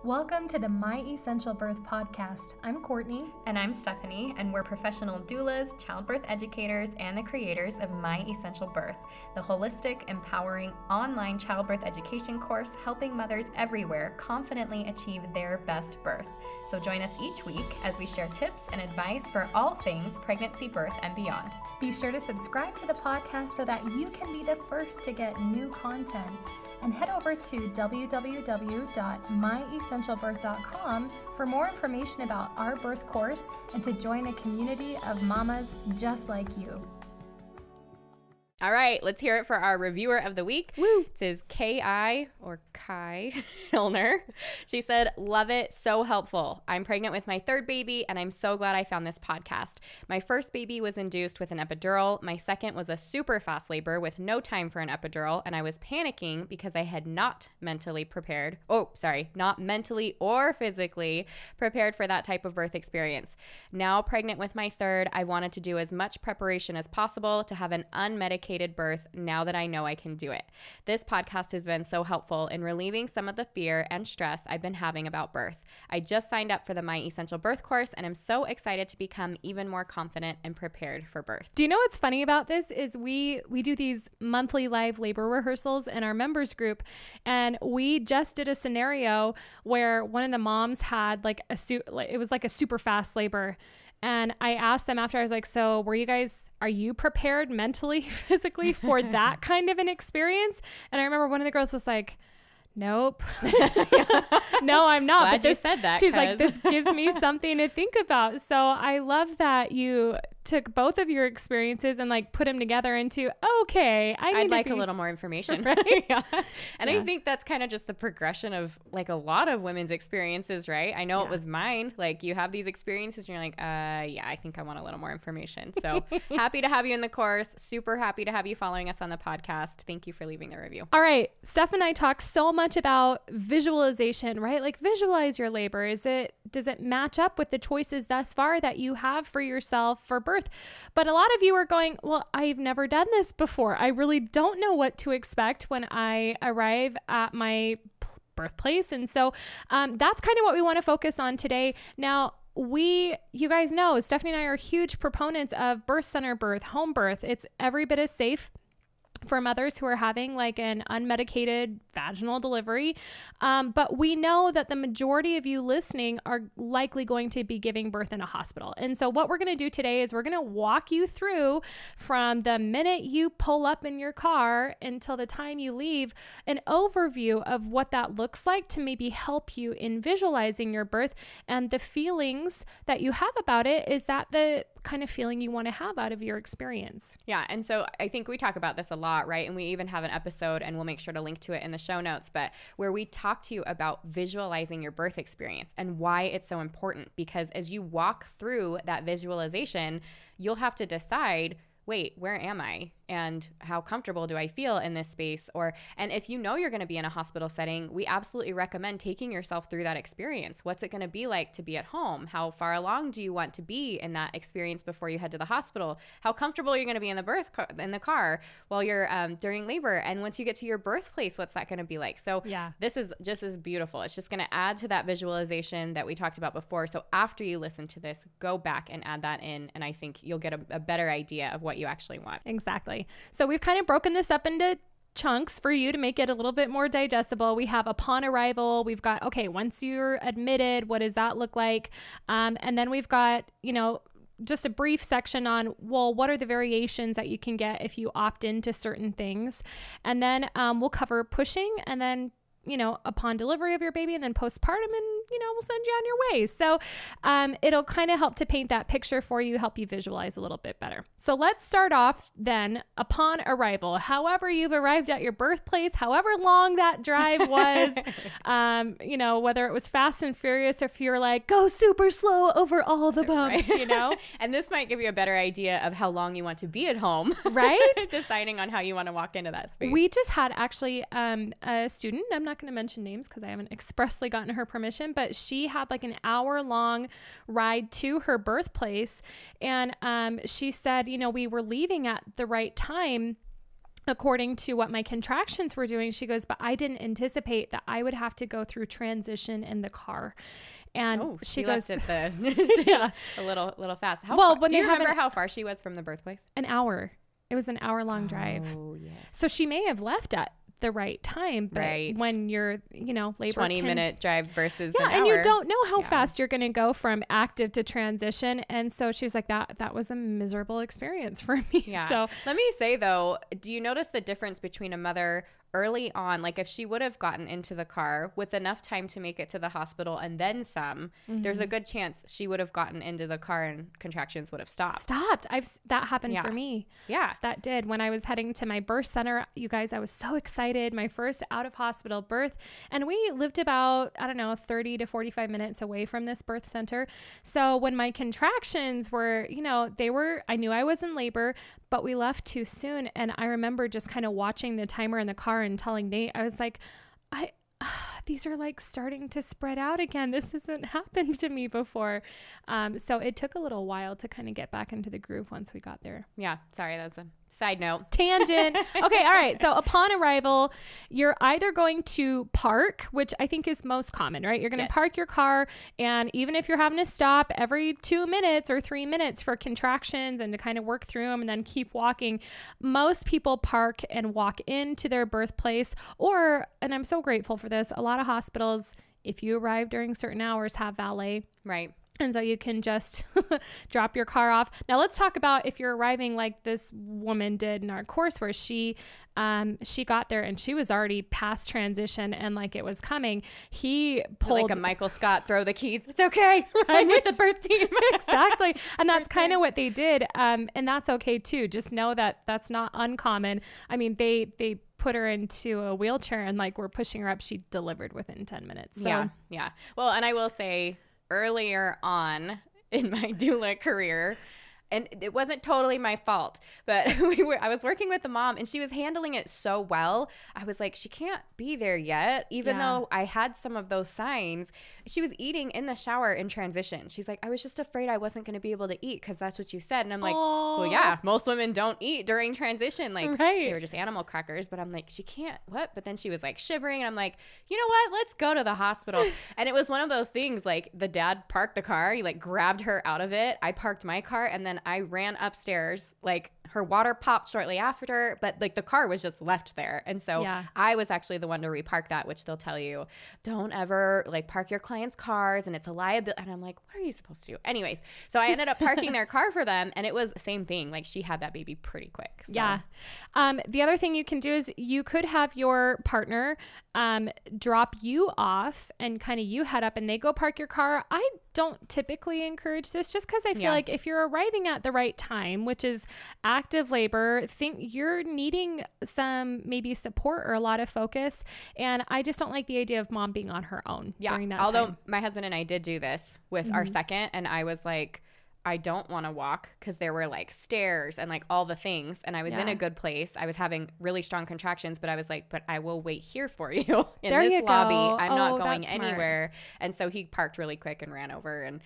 Welcome to the My Essential Birth podcast. I'm Courtney. And I'm Stephanie, and we're professional doulas, childbirth educators, and the creators of My Essential Birth, the holistic, empowering online childbirth education course helping mothers everywhere confidently achieve their best birth. So join us each week as we share tips and advice for all things pregnancy, birth, and beyond. Be sure to subscribe to the podcast so that you can be the first to get new content. And head over to www.myessentialbirth.com for more information about our birth course and to join a community of mamas just like you. All right, let's hear it for our reviewer of the week. Woo! This is Kai Hilner. She said, love it, so helpful. I'm pregnant with my third baby, and I'm so glad I found this podcast. My first baby was induced with an epidural. My second was a super fast labor with no time for an epidural, and I was panicking because I had not mentally or physically prepared for that type of birth experience. Now pregnant with my third, I wanted to do as much preparation as possible to have an unmedicated birth now that I know I can do it. This podcast has been so helpful in relieving some of the fear and stress I've been having about birth. I just signed up for the My Essential Birth course and I'm so excited to become even more confident and prepared for birth. Do you know what's funny about this is we do these monthly live labor rehearsals in our members group, and we just did a scenario where one of the moms had it was like a super fast labor. And I asked them after, I was like, so are you prepared mentally, physically for that kind of an experience? And I remember one of the girls was like, nope. No, I'm not. Glad you said that. She's like, this gives me something to think about. So I love that you took both of your experiences and put them together into, okay, I'd like a little more information. Right? Yeah. And I think that's kind of just the progression of a lot of women's experiences, right? I know it was mine. You have these experiences and you're like, yeah, I think I want a little more information. So happy to have you in the course. Super happy to have you following us on the podcast. Thank you for leaving the review. All right. Steph and I talked so much about visualization, right? Visualize your labor. Does it match up with the choices thus far that you have for yourself for birth? But a lot of you are going, well, I've never done this before. I really don't know what to expect when I arrive at my birthplace. And so that's kind of what we want to focus on today. Now, you guys know, Stephanie and I are huge proponents of birth center birth, home birth. It's every bit as safe for mothers who are having an unmedicated vaginal delivery. But we know that the majority of you listening are likely going to be giving birth in a hospital. And so what we're going to do today is we're going to walk you through from the minute you pull up in your car until the time you leave, an overview of what that looks like to maybe help you in visualizing your birth and the feelings that you have about it. Is that the kind of feeling you want to have out of your experience? Yeah. And so I think we talk about this a lot, right? And we even have an episode, and we'll make sure to link to it in the show notes, but where we talk to you about visualizing your birth experience and why it's so important. Because as you walk through that visualization, you'll have to decide, wait, where am I? And how comfortable do I feel in this space? And if you know you're going to be in a hospital setting, we absolutely recommend taking yourself through that experience. What's it going to be like to be at home? How far along do you want to be in that experience before you head to the hospital? How comfortable you're going to be in the car while you're during labor? And once you get to your birthplace, what's that going to be like? So This is just as beautiful. It's just going to add to that visualization that we talked about before. So after you listen to this, go back and add that in. And I think you'll get a better idea of what you actually want. Exactly. So we've kind of broken this up into chunks for you to make it a little bit more digestible. We have upon arrival. We've got, okay, once you're admitted, what does that look like? And then we've got, just a brief section on, well, what are the variations that you can get if you opt into certain things? And then we'll cover pushing, and then upon delivery of your baby, and then postpartum, and, we'll send you on your way. So it'll kind of help to paint that picture for you, help you visualize a little bit better. So let's start off then upon arrival. However you've arrived at your birthplace, however long that drive was, whether it was fast and furious, or if you're like, go super slow over all the bumps, right. And this might give you a better idea of how long you want to be at home. Right? Deciding on how you want to walk into that space. We just had actually a student, I'm not going to mention names because I haven't expressly gotten her permission, but she had an hour-long ride to her birthplace. And she said, we were leaving at the right time. according to what my contractions were doing, she goes, but I didn't anticipate that I would have to go through transition in the car. And she goes, left it yeah, a little fast. When do you remember how far she was from the birthplace? An hour. It was an hour-long drive. Oh, yes. So she may have left at the right time, but when you're, labor 20-minute drive versus an hour. And you don't know how fast you're going to go from active to transition. And so she was like, that was a miserable experience for me. Yeah. So let me say though, do you notice the difference between a mother early on, like if she would have gotten into the car with enough time to make it to the hospital and then some, there's a good chance she would have gotten into the car and contractions would have stopped. That happened for me. Yeah. That did. When I was heading to my birth center, you guys, I was so excited. My first out of hospital birth. And we lived about, 30 to 45 minutes away from this birth center. So when my contractions were, I knew I was in labor, but we left too soon. And I remember just kind of watching the timer in the car and telling Nate, I was like, these are like starting to spread out again. This hasn't happened to me before. So it took a little while to kind of get back into the groove once we got there. Yeah. Sorry. That was a side note. Tangent. Okay. All right. So upon arrival, you're either going to park, which I think is most common, right? You're going to park your car. And even if you're having to stop every 2 minutes or 3 minutes for contractions and to kind of work through them and then keep walking, most people park and walk into their birthplace and I'm so grateful for this. A lot of hospitals, if you arrive during certain hours, have valet. Right. And so you can just drop your car off. Now let's talk about if you're arriving like this woman did in our course where she got there and she was already past transition and like it was coming. He pulled like a Michael Scott, throw the keys. It's okay. I'm with the birth team. Exactly. And that's kind of what they did. And that's okay too. Just know that that's not uncommon. I mean, they put her into a wheelchair and like we're pushing her up. She delivered within 10 minutes. So. Yeah. Well, and I will say, earlier on in my doula career, and it wasn't totally my fault, but I was working with the mom and she was handling it so well. I was like, she can't be there yet. Even though I had some of those signs, she was eating in the shower in transition. She's like, I was just afraid I wasn't going to be able to eat because that's what you said. And I'm like, well, yeah, most women don't eat during transition. Like they were just animal crackers, but I'm like, she can't, what? But then she was like shivering and I'm like, you know what? Let's go to the hospital. And it was one of those things, like the dad parked the car. He like grabbed her out of it. I parked my car and then I ran upstairs, like her water popped shortly after, but like the car was just left there. And so I was actually the one to repark that, which they'll tell you, don't ever like park your clients' cars and it's a liability. And I'm like, what are you supposed to do? Anyways, so I ended up parking their car for them and it was the same thing. Like she had that baby pretty quick. So. Yeah. The other thing you can do is you could have your partner drop you off and kind of you head up and they go park your car. I don't typically encourage this just because I feel like if you're arriving at the right time, which is active labor, think you're needing some maybe support or a lot of focus. And I just don't like the idea of mom being on her own during that Although time. my husband and I did do this with our second and I was like, I don't want to walk because there were like stairs and like all the things. And I was in a good place. I was having really strong contractions, but I was like, but I will wait here for you in this lobby. I'm not going anywhere. And so he parked really quick and ran over. And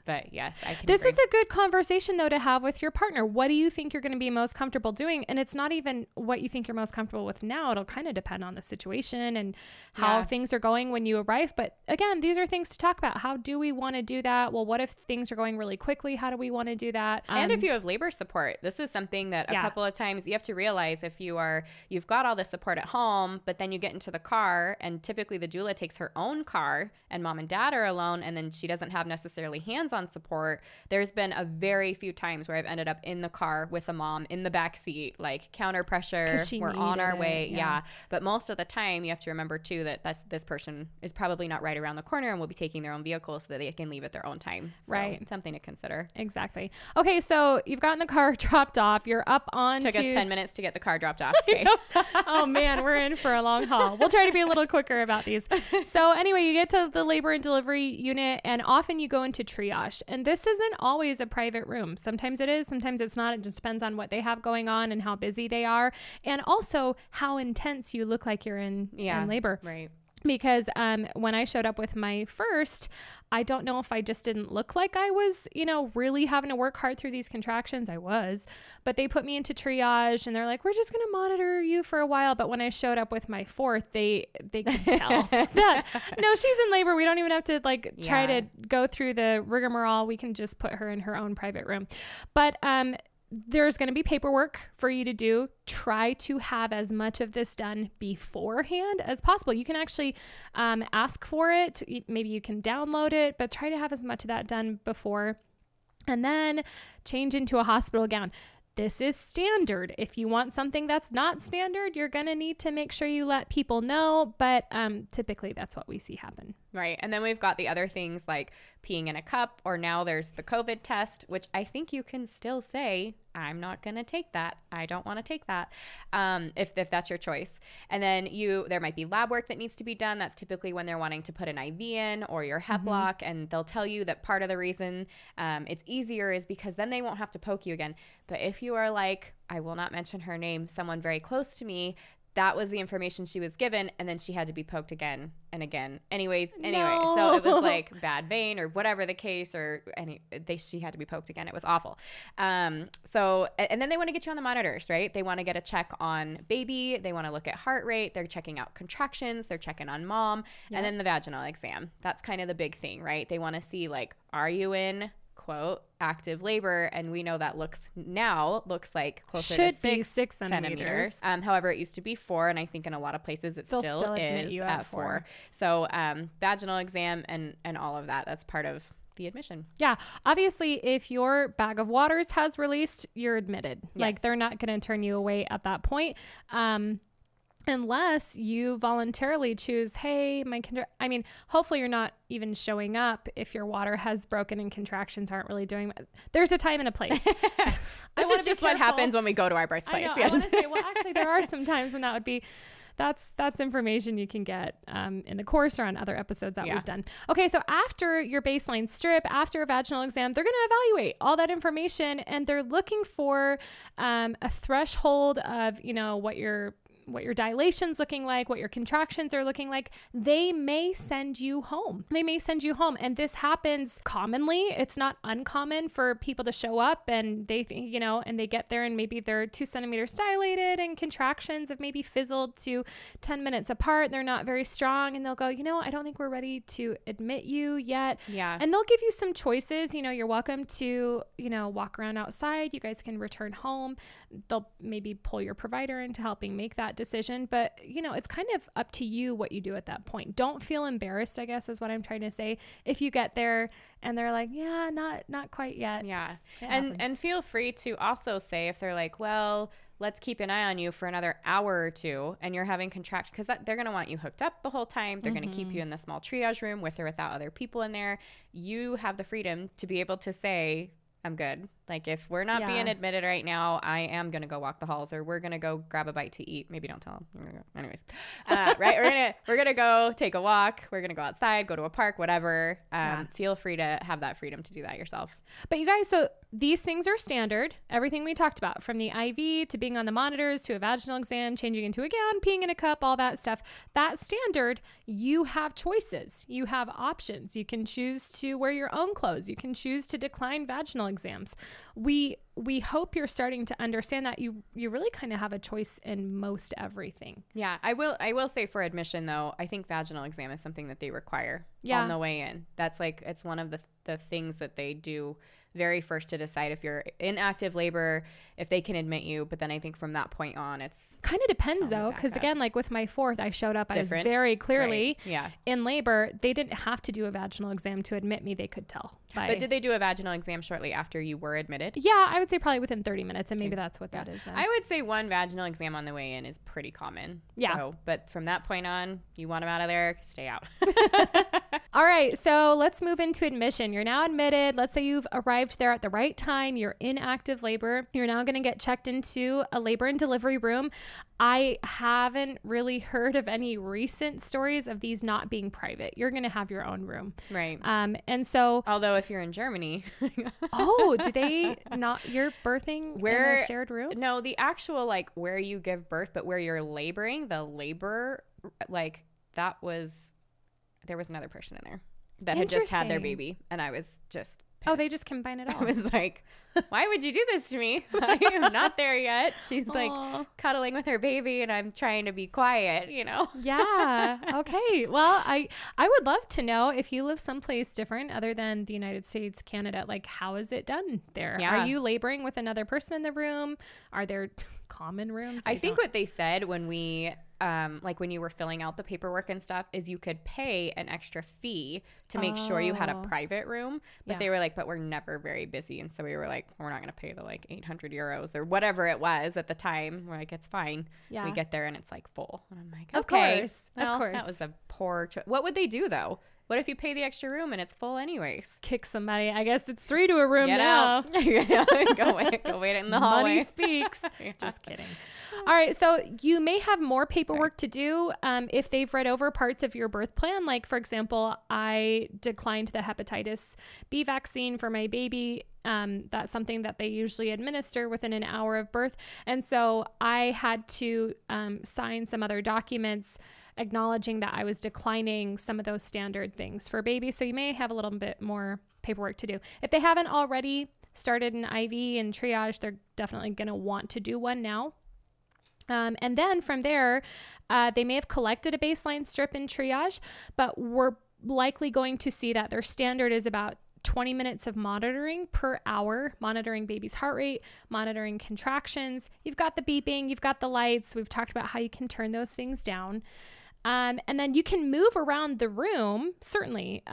but yes, I can. This is a good conversation though to have with your partner. What do you think you're going to be most comfortable doing? And it's not even what you think you're most comfortable with now. It'll kind of depend on the situation and how things are going when you arrive. But again, these are things to talk about. How do we want to do that? Well, what if things are going really quickly? How do we want to do that? And if you have labor support, this is something that a couple of times you have to realize if you've got all the support at home, but then you get into the car and typically the doula takes her own car and mom and dad are alone and then she doesn't have necessarily hands-on support. There's been a very few times where I've ended up in the car with a mom in the back seat, like counter pressure. We're on our way. Yeah. But most of the time you have to remember too that this person is probably not right around the corner and will be taking their own vehicle so that they can leave at their own time. So it's something to consider. Exactly. Okay, so you've gotten the car dropped off. You're up on Took us 10 minutes to get the car dropped off. Okay. Oh man, we're in for a long haul. We'll try to be a little quicker about these. So anyway, you get to the labor and delivery unit and often you go into triage. And this isn't always a private room. Sometimes it is, sometimes it's not. It just depends on what they have going on and how busy they are. And also how intense you look like you're in labor. Right. because when I showed up with my first, I don't know if I just didn't look like I was, really having to work hard through these contractions. I was, but they put me into triage and they're like, we're just going to monitor you for a while. But when I showed up with my fourth, they could tell that, no, she's in labor. We don't even have to try to go through the rigmarole. We can just put her in her own private room. But there's going to be paperwork for you to do. Try to have as much of this done beforehand as possible. You can actually ask for it. Maybe you can download it, but try to have as much of that done before. And then change into a hospital gown. This is standard. If you want something that's not standard, you're going to need to make sure you let people know. But typically that's what we see happen. Right. And then we've got the other things like peeing in a cup, or now there's the COVID test, which I think you can still say, I'm not going to take that. I don't want to take that. If that's your choice. And then there might be lab work that needs to be done. That's typically when they're wanting to put an IV in or your hep lock. And they'll tell you that part of the reason it's easier is because then they won't have to poke you again. But if you are like, I will not mention her name, someone very close to me, that was the information she was given, and then she had to be poked again and again. Anyway, No. So it was like bad vein or whatever the case, or she had to be poked again. It was awful. And then they want to get you on the monitors, right? They want to get a check on baby. They want to look at heart rate. They're checking out contractions. They're checking on mom. Yep. And then the vaginal exam. That's kind of the big thing, right? They want to see are you in quote active labor, and we know that looks like closer to 6 centimeters. However, it used to be 4, and I think in a lot of places it still is at 4. So vaginal exam and all of that's part of the admission. Yeah. Obviously, if your bag of waters has released, you're admitted. Yes. They're not going to turn you away at that point. Unless you voluntarily choose, hey, hopefully you're not even showing up if your water has broken and contractions aren't really doing. There's a time and a place. This is just what happens when we go to our birthplace. I want to say, well, actually, there are some times when that would be. That's information you can get in the course or on other episodes that we've done. Okay, so after your baseline strip, after a vaginal exam, they're going to evaluate all that information, and they're looking for a threshold of what your dilation's looking like, what your contractions are looking like. They may send you home. And this happens commonly. It's not uncommon for people to show up and they think, and they get there and maybe they're 2 centimeters dilated and contractions have maybe fizzled to 10 minutes apart. They're not very strong. And they'll go, I don't think we're ready to admit you yet. Yeah. And they'll give you some choices. You're welcome to, walk around outside. You guys can return home. They'll maybe pull your provider into helping make that decision, but it's kind of up to you what you do at that point. Don't feel embarrassed, I guess is what I'm trying to say. If you get there and they're like, yeah, not quite yet. Yeah. And feel free to also say, if they're like, well, let's keep an eye on you for another hour or two and you're having contractions, because they're going to want you hooked up the whole time. They're going to keep you in the small triage room with or without other people in there. You have the freedom to be able to say, I'm good. If we're not being admitted right now, I am going to go walk the halls, or we're going to go grab a bite to eat. Maybe don't tell them. Anyways, right. We're going to go take a walk. We're going to go outside, go to a park, whatever. Feel free to have that freedom to do that yourself. But you guys, so these things are standard. Everything we talked about, from the IV to being on the monitors to a vaginal exam, changing into a gown, peeing in a cup, all that stuff, that's standard. You have choices. You have options. You can choose to wear your own clothes. You can choose to decline vaginal exams. We hope you're starting to understand that you really kind of have a choice in most everything. Yeah, I will say for admission though, I think vaginal exam is something that they require on the way in. That's it's one of the things that they do very first to decide if you're in active labor, if they can admit you. But then I think from that point on, it's kind of depends though, because again, with my fourth, I showed up, I was very clearly in labor. They didn't have to do a vaginal exam to admit me. They could tell. But did they do a vaginal exam shortly after you were admitted? Yeah, I would say probably within 30 minutes, and maybe that's what that is then. I would say one vaginal exam on the way in is pretty common. Yeah. So, but from that point on, you want them out of there, stay out. All right, so let's move into admission. You're now admitted. Let's say you've arrived there at the right time. You're in active labor. You're now going to get checked into a labor and delivery room. I haven't really heard of any recent stories of these not being private. You're going to have your own room. Right. And so... Although if you're in Germany... Oh, do they not... You're birthing in a shared room? No, the actual, where you give birth, but where you're laboring, the labor, there was another person in there that had just had their baby, and I was just pissed. Oh, they just combine it all. I was like, why would you do this to me? I am not there yet. She's like cuddling with her baby, and I'm trying to be quiet, you know? Yeah. Okay. Well, I would love to know, if you live someplace different other than the United States, Canada, like, how is it done there? Yeah. Are you laboring with another person in the room? Are there common rooms? I think what they said when we like when you were filling out the paperwork and stuff, is you could pay an extra fee to make sure you had a private room. But they were like, but we're never very busy. And so we were like, we're not going to pay the like 800 euros or whatever it was at the time. We're like, it's fine. Yeah. We get there and it's like full. And I'm like, okay. Of course. That was a poor choice. What would they do though? What if you pay the extra room and it's full anyways? Kick somebody. I guess it's 3 to a room now. Go wait in the hallway. Money speaks. Just kidding. All right. So you may have more paperwork to do if they've read over parts of your birth plan. Like, for example, I declined the hepatitis B vaccine for my baby. That's something that they usually administer within an hour of birth. And so I had to sign some other documents acknowledging that I was declining some of those standard things for babies. So you may have a little bit more paperwork to do. If they haven't already started an IV and triage, they're definitely going to want to do one now. And then from there, they may have collected a baseline strip in triage, but we're likely going to see that their standard is about 20 minutes of monitoring per hour, monitoring baby's heart rate, monitoring contractions. You've got the beeping, you've got the lights. We've talked about how you can turn those things down. And then you can move around the room. Certainly,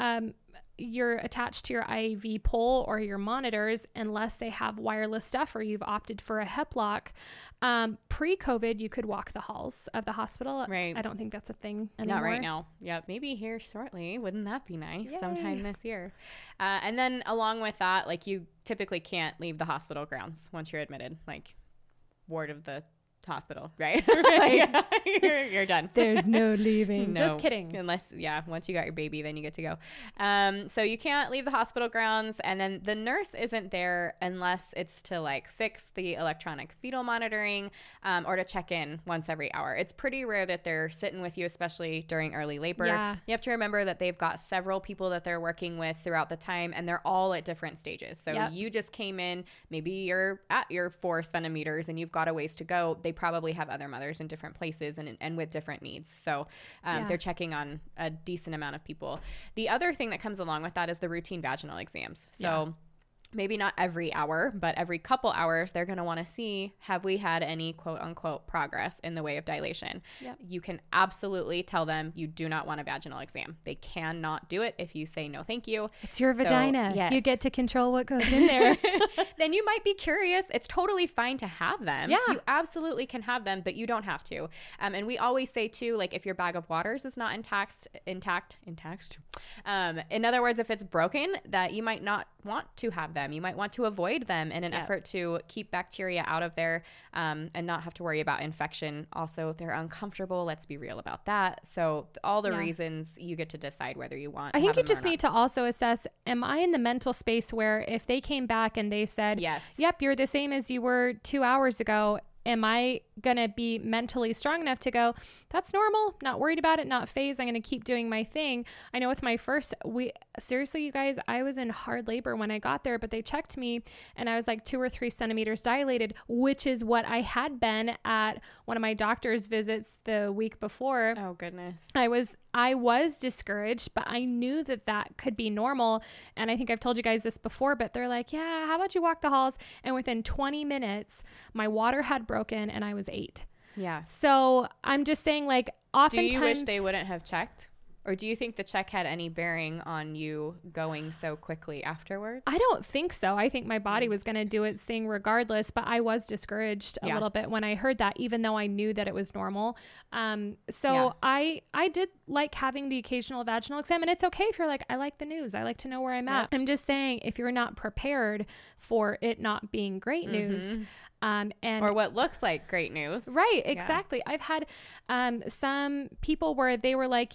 you're attached to your IV pole or your monitors unless they have wireless stuff or you've opted for a hep lock. Pre-COVID, you could walk the halls of the hospital. Right. I don't think that's a thing anymore. Not right now. Yeah, maybe here shortly. Wouldn't that be nice? Yay. Sometime this year. And then along with that, like, you typically can't leave the hospital grounds once you're admitted, like ward of the hospital, right? You're done. There's no leaving. No, just kidding. Unless, once you got your baby, then you get to go. So you can't leave the hospital grounds, and then the nurse isn't there unless it's to like fix the electronic fetal monitoring or to check in once every hour. It's pretty rare that they're sitting with you, especially during early labor. Yeah. You have to remember that they've got several people that they're working with throughout the time, and they're all at different stages. So you just came in, maybe you're at your 4 centimeters and you've got a ways to go. They probably have other mothers in different places and with different needs. So they're checking on a decent amount of people. The other thing that comes along with that is the routine vaginal exams. So maybe not every hour, but every couple hours, they're going to want to see, have we had any quote unquote progress in the way of dilation? Yep. You can absolutely tell them you do not want a vaginal exam. They cannot do it if you say no, thank you. It's your vagina. Yes. You get to control what goes in there. Then you might be curious. It's totally fine to have them. Yeah. You absolutely can have them, but you don't have to. And we always say too, like, if your bag of waters is not intact. In other words, if it's broken, that you might not want to have them. You might want to avoid them in an effort to keep bacteria out of there and not have to worry about infection. Also, they're uncomfortable. Let's be real about that. So all the reasons, you get to decide whether you want. I think you just need to also assess, am I in the mental space where if they came back and they said, yep, you're the same as you were 2 hours ago, am I going to be mentally strong enough to go, that's normal, not worried about it, not phased, I'm going to keep doing my thing. I know with my first, seriously, you guys, I was in hard labor when I got there, but they checked me and I was like 2 or 3 centimeters dilated, which is what I had been at one of my doctor's visits the week before. Oh, goodness. I was discouraged, but I knew that could be normal. And I think I've told you guys this before, but they're like, yeah, how about you walk the halls? And within 20 minutes, my water had broken and I was 8. Yeah. So I'm just saying, like, oftentimes. Do you wish they wouldn't have checked? Or do you think the check had any bearing on you going so quickly afterwards? I don't think so. I think my body was going to do its thing regardless, but I was discouraged a little bit when I heard that, even though I knew that it was normal. I did like having the occasional vaginal exam, and it's okay if you're like, I like the news. I like to know where I'm at. I'm just saying, if you're not prepared for it not being great news, or what looks like great news. Right. Exactly. Yeah. I've had some people where they were like,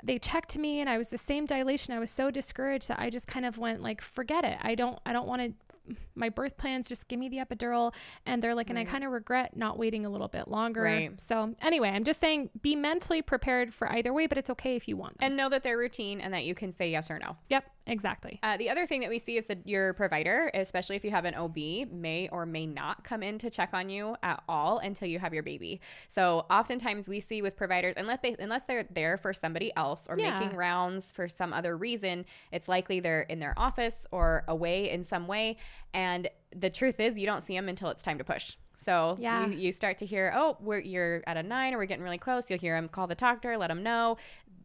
they checked me and I was the same dilation. I was so discouraged that I just kind of went like, forget it. I don't want to my birth plans, just give me the epidural. And they're like, and I kind of regret not waiting a little bit longer. Right. So anyway, I'm just saying be mentally prepared for either way, but it's okay if you want them. And know that they're routine and that you can say yes or no. Yep, exactly. The other thing that we see is that your provider, especially if you have an OB, may or may not come in to check on you at all until you have your baby. So oftentimes we see with providers, unless they're there for somebody else or making rounds for some other reason, it's likely they're in their office or away in some way. And the truth is you don't see them until it's time to push. So you start to hear, oh, you're at a 9 or we're getting really close. You'll hear them call the doctor, let them know.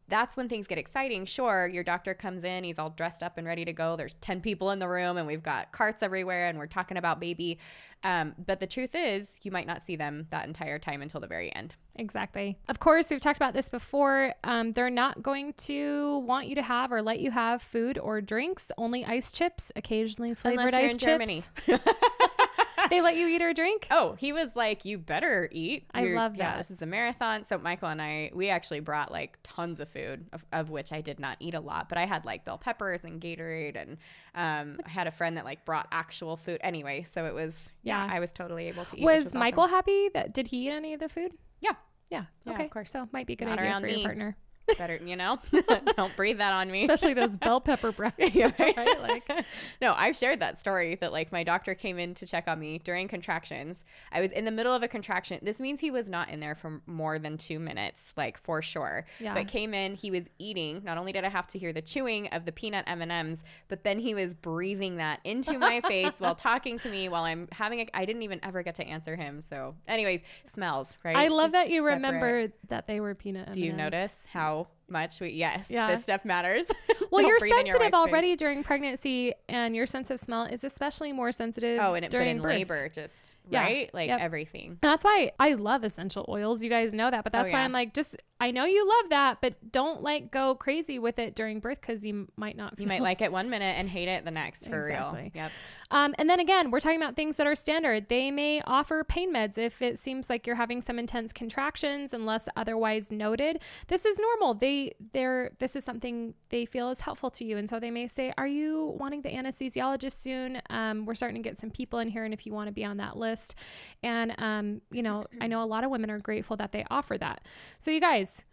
That's when things get exciting. Sure, your doctor comes in, he's all dressed up and ready to go. There's 10 people in the room and we've got carts everywhere and we're talking about baby. But the truth is you might not see them that entire time until the very end. Exactly. Of course, we've talked about this before. They're not going to want you to have or let you have food or drinks, only ice chips, occasionally flavored ice chips. Germany. They let you eat or drink? Oh, he was like, you better eat. I love that. Yeah, this is a marathon. So Michael and I, we actually brought like tons of food, of which I did not eat a lot. But I had like bell peppers and Gatorade. And I had a friend that like brought actual food. Anyway, so it was, I was totally able to eat. Was Michael happy? Did he eat any of the food? Yeah. Okay. Of course. So might be a good idea for your partner. Better, don't breathe that on me. Especially those bell pepper breath. Yeah, right? Like, no, I've shared that story that like my doctor came in to check on me during contractions. I was in the middle of a contraction. This means he was not in there for more than 2 minutes, like for sure. Yeah. But came in, he was eating. Not only did I have to hear the chewing of the peanut M&Ms, but then he was breathing that into my face while talking to me while I'm having I didn't even ever get to answer him. So anyways, smells, right? I love that you remember that they were peanut M&Ms. Do you notice how much this stuff matters? Well, you're sensitive already during pregnancy, and your sense of smell is especially more sensitive during birth. Labor, just right, like everything. That's why I love essential oils. You guys know that, but that's why I'm like, I know you love that, but don't like go crazy with it during birth because you might not. You might like it 1 minute and hate it the next. For real. Yep. And then again, we're talking about things that are standard. They may offer pain meds if it seems like you're having some intense contractions, unless otherwise noted. This is normal. This is something they feel is helpful to you, and so they may say, "Are you wanting the anesthesiologist soon? We're starting to get some people in here, and if you want to be on that list." And I know a lot of women are grateful that they offer that. So you guys,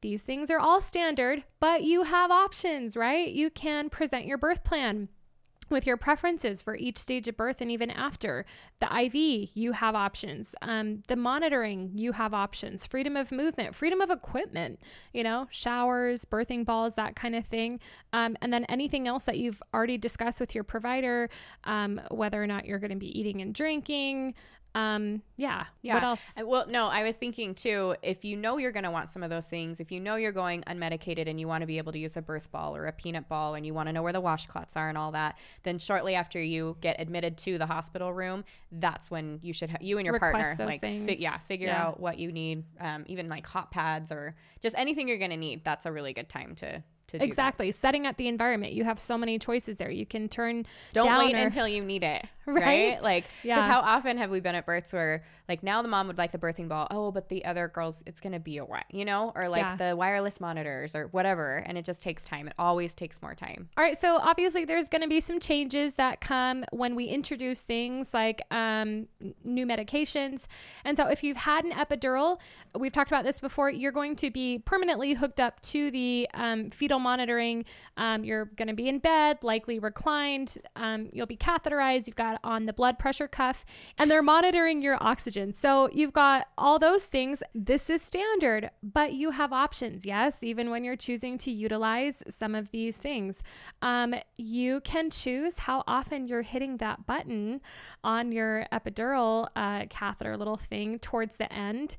these things are all standard, but you have options, right? You can present your birth plan with your preferences for each stage of birth and even after. The IV, you have options. The monitoring, you have options. Freedom of movement, freedom of equipment, showers, birthing balls, that kind of thing. And then anything else that you've already discussed with your provider, whether or not you're going to be eating and drinking. What else? Well, no, I was thinking too, if you know you're going to want some of those things, if you know you're going unmedicated and you want to be able to use a birth ball or a peanut ball and you want to know where the washcloths are and all that, then shortly after you get admitted to the hospital room, that's when you should you and your request partner those things. Figure out what you need, even like hot pads or just anything you're going to need. That's a really good time to exactly. Setting up the environment. You have so many choices there. You can turn Don't down wait until you need it. Right? Like, because how often have we been at births where like now the mom would like the birthing ball. Oh, but the other girls, it's going to be a what, or like the wireless monitors or whatever. And it just takes time. It always takes more time. All right. So obviously there's going to be some changes that come when we introduce things like new medications. And so if you've had an epidural, we've talked about this before, you're going to be permanently hooked up to the fetal monitoring. You're going to be in bed, likely reclined. You'll be catheterized. You've got on the blood pressure cuff, and they're monitoring your oxygen. So you've got all those things. This is standard, but you have options. Yes, even when you're choosing to utilize some of these things, you can choose how often you're hitting that button on your epidural catheter little thing towards the end.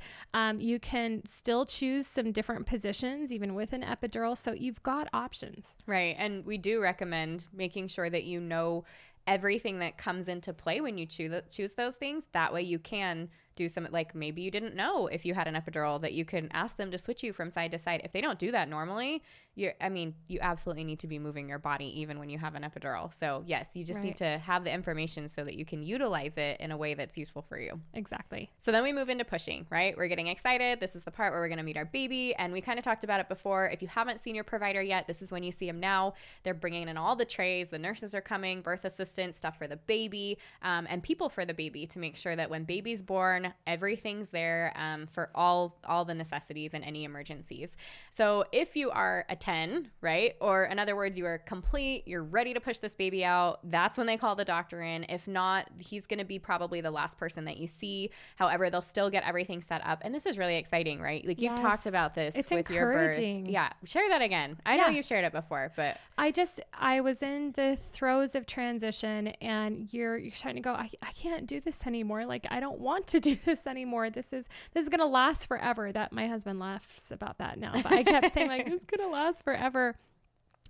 You can still choose some different positions even with an epidural. So you've got options. Right. And we do recommend making sure that you know everything that comes into play when you choose those things. That way you can do some, like maybe you didn't know if you had an epidural that you can ask them to switch you from side to side. If they don't do that normally, you absolutely need to be moving your body even when you have an epidural. So yes, you just need to have the information so that you can utilize it in a way that's useful for you. Exactly. So then we move into pushing, right? We're getting excited. This is the part where we're going to meet our baby. And we kind of talked about it before. If you haven't seen your provider yet, this is when you see them now. They're bringing in all the trays. The nurses are coming, birth assistants, stuff for the baby, and people for the baby to make sure that when baby's born, everything's there for all the necessities and any emergencies. So if you are a 10, right? Or in other words, you are complete, you're ready to push this baby out, that's when they call the doctor in. If not, he's going to be probably the last person that you see. However, they'll still get everything set up. And this is really exciting, right? Like you've talked about this it's with encouraging. your birth. Yeah. Share that again. I know you've shared it before, but I was in the throes of transition, and you're starting to go, I can't do this anymore. Like, I don't want to do this anymore. This is going to last forever. That my husband laughs about that now, but I kept saying like, this is going to last forever.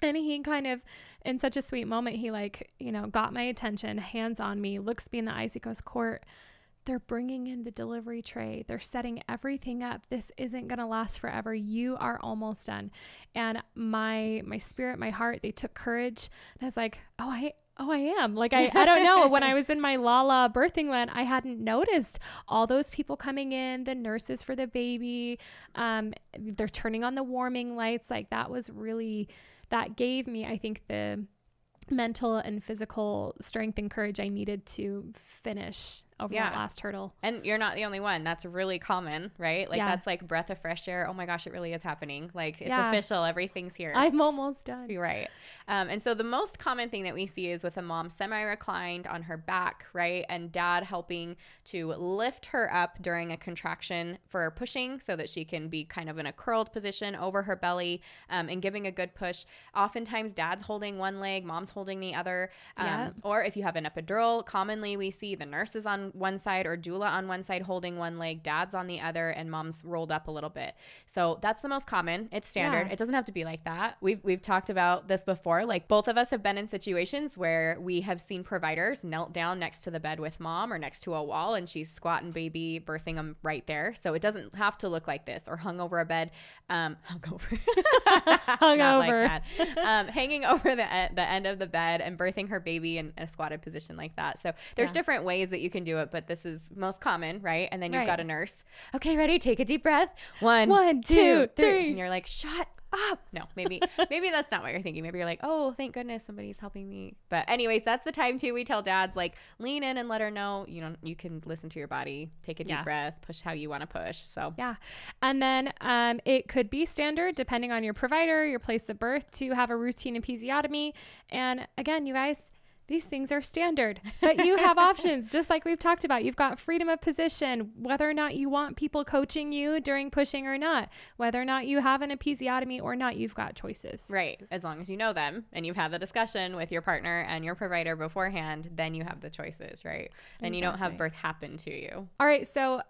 And he kind of, in such a sweet moment, he got my attention, hands on me, looks me in the eyes. He goes, Court, they're bringing in the delivery tray. They're setting everything up. This isn't going to last forever. You are almost done. And my spirit, my heart, they took courage. And I was like, I am. Like, I don't know. When I was in my Lala birthing land, I hadn't noticed all those people coming in, the nurses for the baby. They're turning on the warming lights. Like, that gave me, I think, the mental and physical strength and courage I needed to finish over that last hurdle. And you're not the only one. That's really common, right? Like that's like breath of fresh air. Oh my gosh, it really is happening. Like it's official. Everything's here. I'm almost done. You're right. And so the most common thing that we see is with a mom semi-reclined on her back, right? And dad helping to lift her up during a contraction for pushing so that she can be kind of in a curled position over her belly and giving a good push. Oftentimes dad's holding one leg, mom's holding the other. Or if you have an epidural, commonly we see the nurses on one side or doula on one side holding one leg, dad's on the other, and mom's rolled up a little bit. So that's the most common. It's standard. It doesn't have to be like that. We've talked about this before. Like both of us have been in situations where we have seen providers knelt down next to the bed with mom or next to a wall, and she's squatting baby, birthing them right there. So it doesn't have to look like this, or hung over a bed, hung over like that, hanging over the end of the bed and birthing her baby in a squatted position like that. So there's different ways that you can do it, but this is most common, right? And then you've got a nurse. Okay, ready? Take a deep breath. One, two, three. And you're like, shut up. No, maybe that's not what you're thinking. Maybe you're like, oh, thank goodness somebody's helping me. But anyways, that's the time too. We tell dads, like, lean in and let her know, you can listen to your body, take a deep breath, push how you want to push. So and then it could be standard depending on your provider, your place of birth, to have a routine episiotomy. And again, you guys, these things are standard, but you have options. Just like we've talked about, you've got freedom of position, whether or not you want people coaching you during pushing or not, whether or not you have an episiotomy or not, you've got choices. Right. As long as you know them and you've had the discussion with your partner and your provider beforehand, then you have the choices, right? And you don't have birth happen to you. All right. So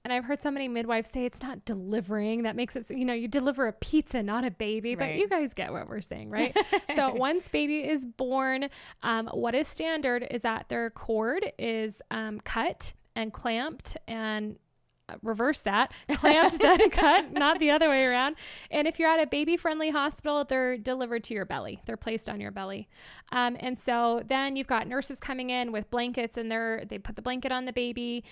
and I've heard so many midwives say it's not delivering. That makes it, you deliver a pizza, not a baby, but you guys get what we're saying, right? So once baby is born, what is standard is that their cord is cut and clamped, and reverse that, clamped then cut, not the other way around. And if you're at a baby friendly hospital, they're delivered to your belly. They're placed on your belly. And so then you've got nurses coming in with blankets, and they put the blanket on the baby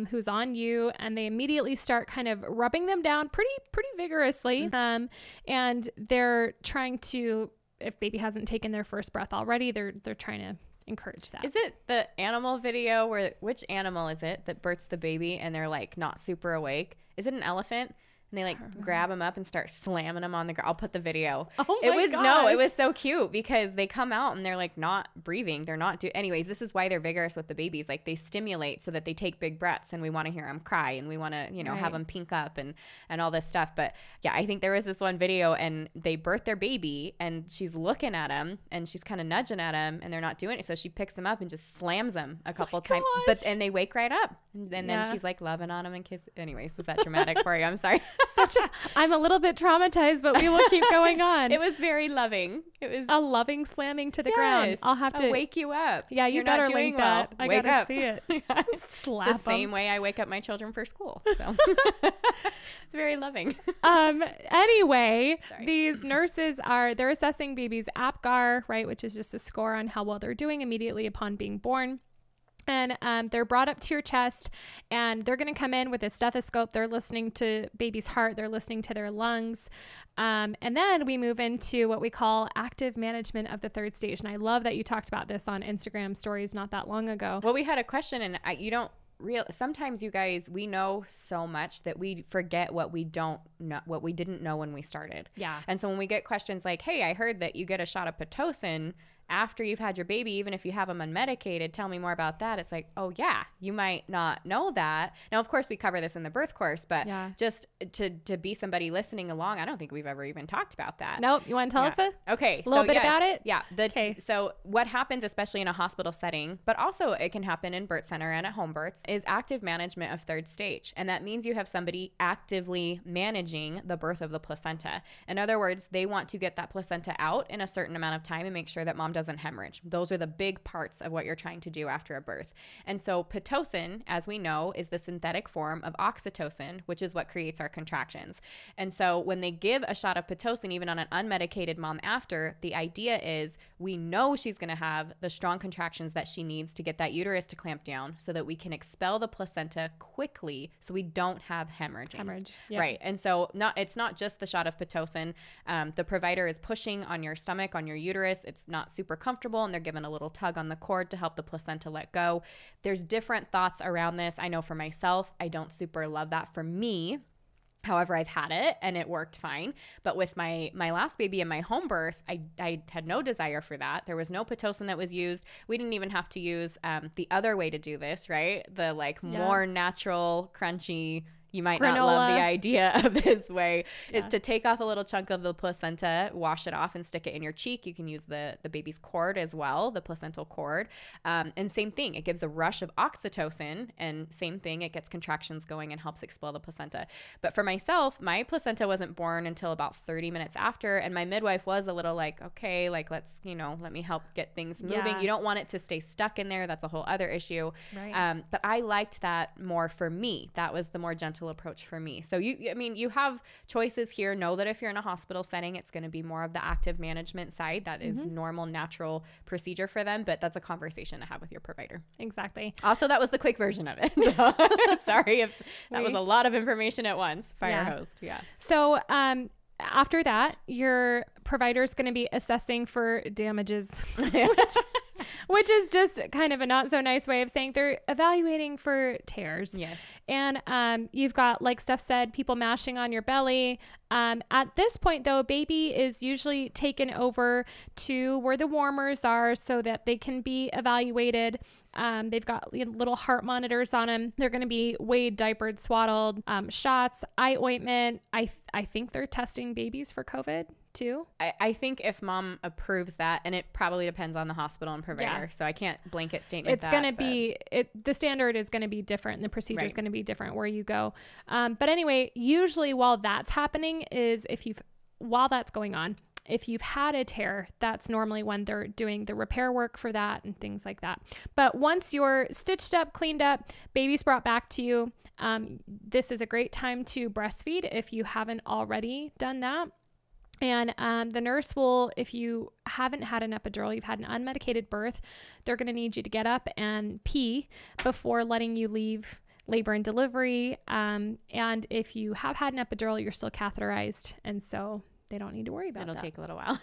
who's on you, and they immediately start kind of rubbing them down pretty vigorously. And they're trying to, if baby hasn't taken their first breath already, they're trying to encourage that. Is it the animal video which animal is it that births the baby and they're like not super awake? Is it an elephant? And they like grab him up and start slamming him on the ground. I'll put the video. Oh my gosh. It was so cute because they come out and they're like not breathing. They're not anyways, this is why they're vigorous with the babies. Like they stimulate so that they take big breaths, and we want to hear them cry, and we want to, have them pink up and all this stuff. But yeah, I think there was this one video and they birth their baby and she's looking at him and she's kind of nudging at him and they're not doing it. So she picks them up and just slams them a couple times, and they wake right up. And then she's like loving on him and kiss. Anyways, was that dramatic for you? I'm sorry. I'm a little bit traumatized, but we will keep going on. It was very loving. It was a loving slamming to the ground. I'll have to wake you up. Yeah, you better link that. I wake gotta up. see it. Slap it's the same way I wake up my children for school. So it's very loving. Anyway, these nurses they're assessing baby's APGAR, right, which is just a score on how well they're doing immediately upon being born. And they're brought up to your chest, and they're going to come in with a stethoscope. They're listening to baby's heart. They're listening to their lungs. And then we move into what we call active management of the third stage. And I love that you talked about this on Instagram stories not that long ago. Well, we had a question, and sometimes you guys, we know so much that we forget what we don't know, what we didn't know when we started. Yeah. And so when we get questions like, hey, I heard that you get a shot of Pitocin after you've had your baby, even if you have them unmedicated, tell me more about that. It's like, oh yeah, you might not know that. Now, of course, we cover this in the birth course, but just to be somebody listening along, I don't think we've ever even talked about that. Nope. You want to tell us a little bit about it? Yeah. So what happens, especially in a hospital setting, but also it can happen in birth center and at home births, is active management of third stage. And that means you have somebody actively managing the birth of the placenta. In other words, they want to get that placenta out in a certain amount of time and make sure that mom doesn't hemorrhage. Those are the big parts of what you're trying to do after a birth. And so Pitocin, as we know, is the synthetic form of oxytocin, which is what creates our contractions. And so when they give a shot of Pitocin, even on an unmedicated mom after, the idea is we know she's going to have the strong contractions that she needs to get that uterus to clamp down so that we can expel the placenta quickly so we don't have hemorrhaging. Yep. Right. And so it's not just the shot of Pitocin. The provider is pushing on your stomach, on your uterus. It's not super comfortable, and they're given a little tug on the cord to help the placenta let go. There's different thoughts around this. I know for myself, I don't super love that for me. However, I've had it and it worked fine. But with my last baby and my home birth, I had no desire for that. There was no Pitocin that was used. We didn't even have to use the other way to do this, right? The more natural, crunchy, you might granola. Not love the idea of this way, is to take off a little chunk of the placenta, wash it off and stick it in your cheek. You can use the baby's cord as well, the placental cord. And same thing, it gives a rush of oxytocin, and same thing, it gets contractions going and helps expel the placenta. But for myself, my placenta wasn't born until about 30 minutes after, and my midwife was a little like, okay, like let's, let me help get things moving. Yeah. You don't want it to stay stuck in there. That's a whole other issue. Right. But I liked that more for me. That was the more gentle approach for me. So you have choices here. Know that if you're in a hospital setting, it's going to be more of the active management side. That is normal, natural procedure for them, but that's a conversation to have with your provider. Exactly. Also, that was the quick version of it. So, sorry if that was a lot of information at once. Fire host. Yeah. So, after that, your provider is going to be assessing for damages, which is just kind of a not so nice way of saying they're evaluating for tears. Yes. And you've got, like Steph said, people mashing on your belly. At this point, though, baby is usually taken over to where the warmers are so that they can be evaluated. They've got little heart monitors on them. They're going to be weighed, diapered, swaddled, shots, eye ointment. I think they're testing babies for COVID too. I think if mom approves that, and it probably depends on the hospital and provider, so I can't blanket statement it's going to be, the standard is going to be different, and the procedure is going to be different where you go. But anyway, usually while that's happening is while that's going on, if you've had a tear, that's normally when they're doing the repair work for that and things like that. But once you're stitched up, cleaned up, baby's brought back to you, this is a great time to breastfeed if you haven't already done that. And the nurse will, if you haven't had an epidural, you've had an unmedicated birth, they're going to need you to get up and pee before letting you leave labor and delivery. And if you have had an epidural, you're still catheterized. And so they don't need to worry about that. It'll take a little while.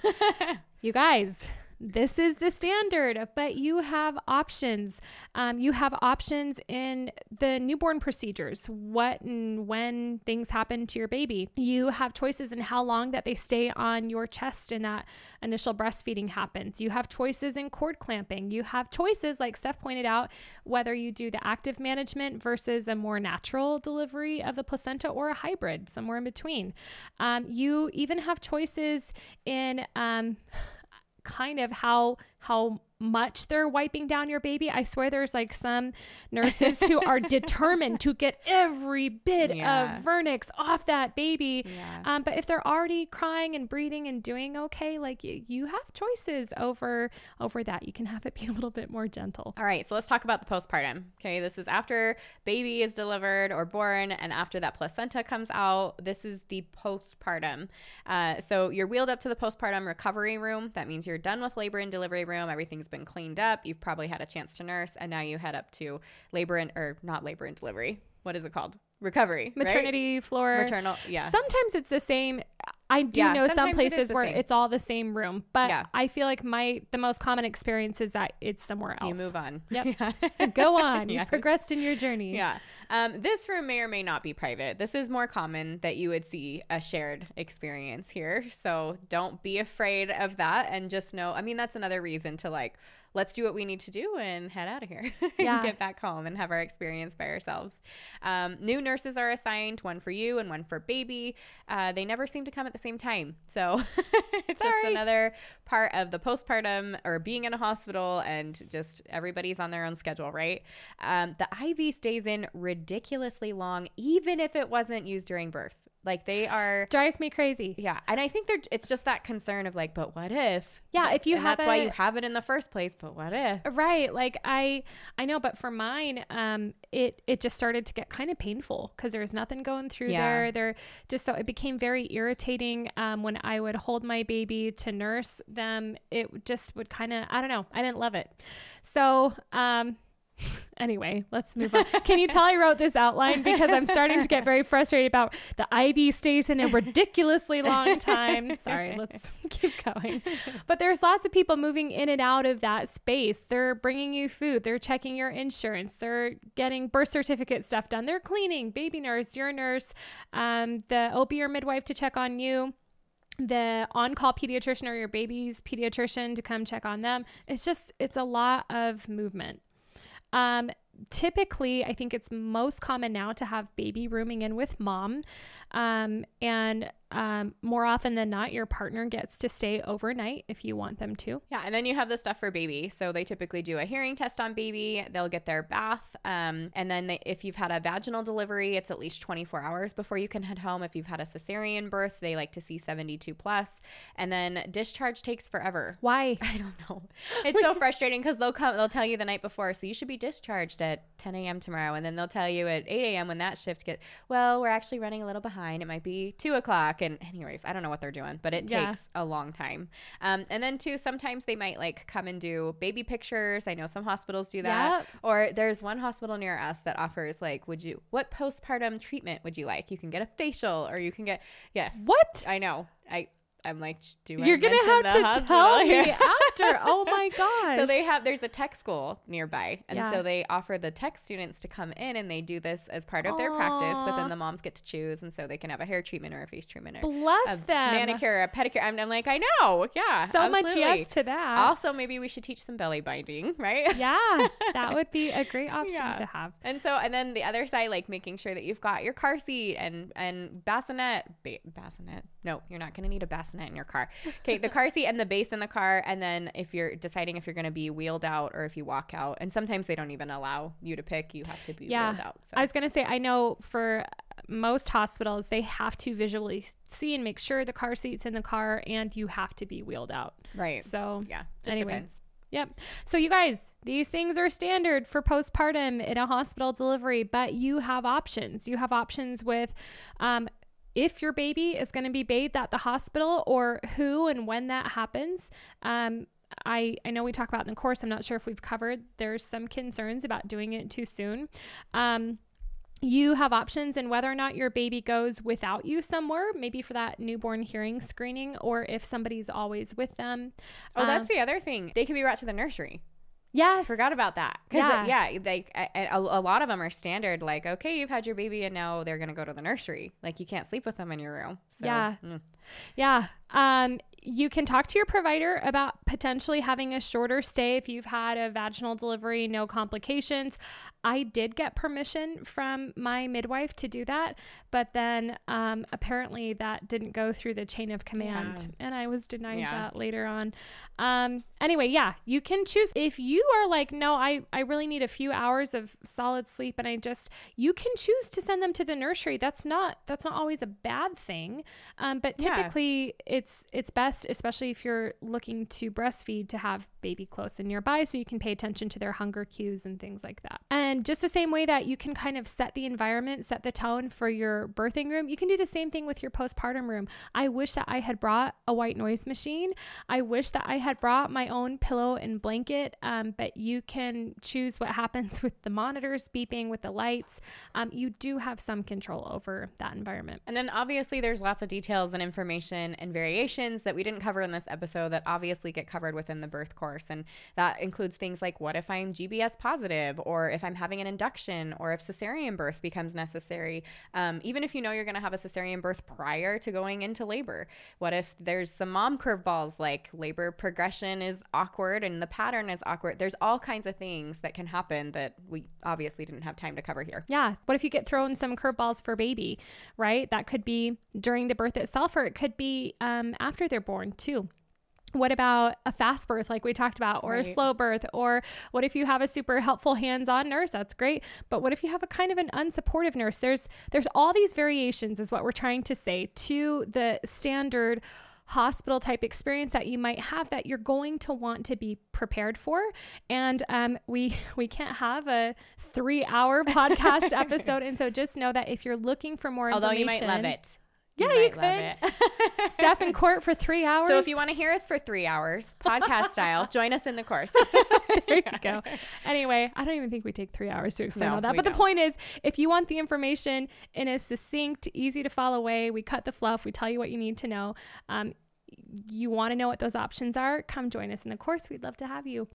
You guys, this is the standard, but you have options. You have options in the newborn procedures, what and when things happen to your baby. You have choices in how long that they stay on your chest and that initial breastfeeding happens. You have choices in cord clamping. You have choices, like Steph pointed out, whether you do the active management versus a more natural delivery of the placenta or a hybrid, somewhere in between. You even have choices in kind of how much they're wiping down your baby. I swear there's like some nurses who are determined to get every bit of vernix off that baby. Yeah. But if they're already crying and breathing and doing okay, like you have choices over that. You can have it be a little bit more gentle. All right, so let's talk about the postpartum. Okay, this is after baby is delivered or born and after that placenta comes out. This is the postpartum. So you're wheeled up to the postpartum recovery room. That means you're done with labor and delivery room. Everything's been cleaned up. You've probably had a chance to nurse, and now you head up to not labor and delivery. What is it called? Recovery. Maternity right? floor. Maternal. Yeah. Sometimes it's the same. I do know some places where it's all the same room, but I feel like the most common experience is that it's somewhere else. You move on. Yep. Go on. You've progressed in your journey. Yeah. This room may or may not be private. This is more common that you would see a shared experience here. So don't be afraid of that, and just know, I mean, that's another reason to like, let's do what we need to do and head out of here and get back home and have our experience by ourselves. New nurses are assigned, one for you and one for baby. They never seem to come at the same time. So it's just another part of the postpartum or being in a hospital, and just everybody's on their own schedule, right? The IV stays in ridiculously long, even if it wasn't used during birth. Like they are drives me crazy. Yeah. And I think it's just that concern of like, but what if? Yeah. If you have that's why you have it in the first place. But what if? Right. Like I know, but for mine, it just started to get kind of painful because there was nothing going through there. So it became very irritating. When I would hold my baby to nurse them, it just would kind of, I don't know. I didn't love it. So, anyway, let's move on. Can you tell I wrote this outline because I'm starting to get very frustrated about the IV stays in a ridiculously long time. Sorry, let's keep going. But there's lots of people moving in and out of that space. They're bringing you food. They're checking your insurance. They're getting birth certificate stuff done. They're cleaning, baby nurse, your nurse, the OB or midwife to check on you, the on-call pediatrician or your baby's pediatrician to come check on them. It's a lot of movement. Typically, I think it's most common now to have baby rooming in with mom. And more often than not, your partner gets to stay overnight if you want them to. Yeah. And then you have the stuff for baby. So they typically do a hearing test on baby. They'll get their bath. And then if you've had a vaginal delivery, it's at least 24 hours before you can head home. If you've had a cesarean birth, they like to see 72 plus. And then discharge takes forever. Why? I don't know. It's so frustrating because they'll tell you the night before, so you should be discharged at 10 a.m. tomorrow. And then they'll tell you at 8 a.m. when that shift we're actually running a little behind. It might be 2 o'clock. And anyways, I don't know what they're doing, but it takes a long time. And then too, sometimes they might like come and do baby pictures. I know some hospitals do that. Yep. Or there's one hospital near us that offers like, what postpartum treatment would you like? You can get a facial or you can get, yes. What? I know. I'm like, you're going to have to tell me after. Oh my gosh. So there's a tech school nearby. And so they offer the tech students to come in and they do this as part of their practice, but then the moms get to choose. And so they can have a hair treatment or a face treatment or bless them. Manicure, a pedicure. I'm like, I know. Yeah. So absolutely. Much yes to that. Also, maybe we should teach some belly binding, right? Yeah. That would be a great option to have. And then the other side, like making sure that you've got your car seat and bassinet. Bassinet. No, you're not going to need a bassinet in your car. Okay, the car seat and the base in the car. And then if you're deciding if you're going to be wheeled out or if you walk out, and sometimes they don't even allow you to pick, you have to be wheeled out. So. I was going to say, I know for most hospitals, they have to visually see and make sure the car seat's in the car and you have to be wheeled out. Right. So yeah, depends. Yep. So you guys, these things are standard for postpartum in a hospital delivery, but you have options. You have options with, if your baby is going to be bathed at the hospital or who and when that happens. I know we talk about in the course, I'm not sure if we've covered, there's some concerns about doing it too soon. You have options in whether or not your baby goes without you somewhere, maybe for that newborn hearing screening, or if somebody's always with them. Oh, that's the other thing. They can be brought to the nursery. Yes. Forgot about that. Like a lot of them are standard. Like, okay, you've had your baby and now they're going to go to the nursery. Like you can't sleep with them in your room. So, Yeah. You can talk to your provider about potentially having a shorter stay if you've had a vaginal delivery, no complications. I did get permission from my midwife to do that, but then apparently that didn't go through the chain of command, and I was denied that later on. Anyway, you can choose. If you are like, no, I really need a few hours of solid sleep, and you can choose to send them to the nursery. That's not always a bad thing, but typically it's best, especially if you're looking to breastfeed, to have baby close and nearby so you can pay attention to their hunger cues and things like that. And just the same way that you can kind of set the environment, set the tone for your birthing room, you can do the same thing with your postpartum room. I wish that I had brought a white noise machine. I wish that I had brought my own pillow and blanket, but you can choose what happens with the monitors beeping, with the lights. You do have some control over that environment. And then obviously there's lots of details and information and variations that we didn't cover in this episode that obviously get covered within the birth course. And that includes things like what if I'm GBS positive, or if I'm having an induction, or if cesarean birth becomes necessary. Even if you know you're going to have a cesarean birth prior to going into labor. What if there's some mom curveballs, like labor progression is awkward and the pattern is awkward? There's all kinds of things that can happen that we obviously didn't have time to cover here. Yeah. What if you get thrown some curveballs for baby, right? That could be during the birth itself, or it could be after they're born too. What about a fast birth like we talked about, or a slow birth? Or what if you have a super helpful hands-on nurse? That's great. But what if you have a kind of an unsupportive nurse? There's all these variations, is what we're trying to say, to the standard hospital type experience that you might have, that you're going to want to be prepared for. And we can't have a 3-hour podcast episode. And so just know that if you're looking for more information, although you might love it. Yeah, you could. Steph in court for 3 hours. So if you want to hear us for 3 hours, podcast style, join us in the course. There you go. Anyway, I don't even think we take 3 hours to explain all that. But don't. The point is, if you want the information in a succinct, easy to follow way, we cut the fluff, we tell you what you need to know. You want to know what those options are, come join us in the course. We'd love to have you.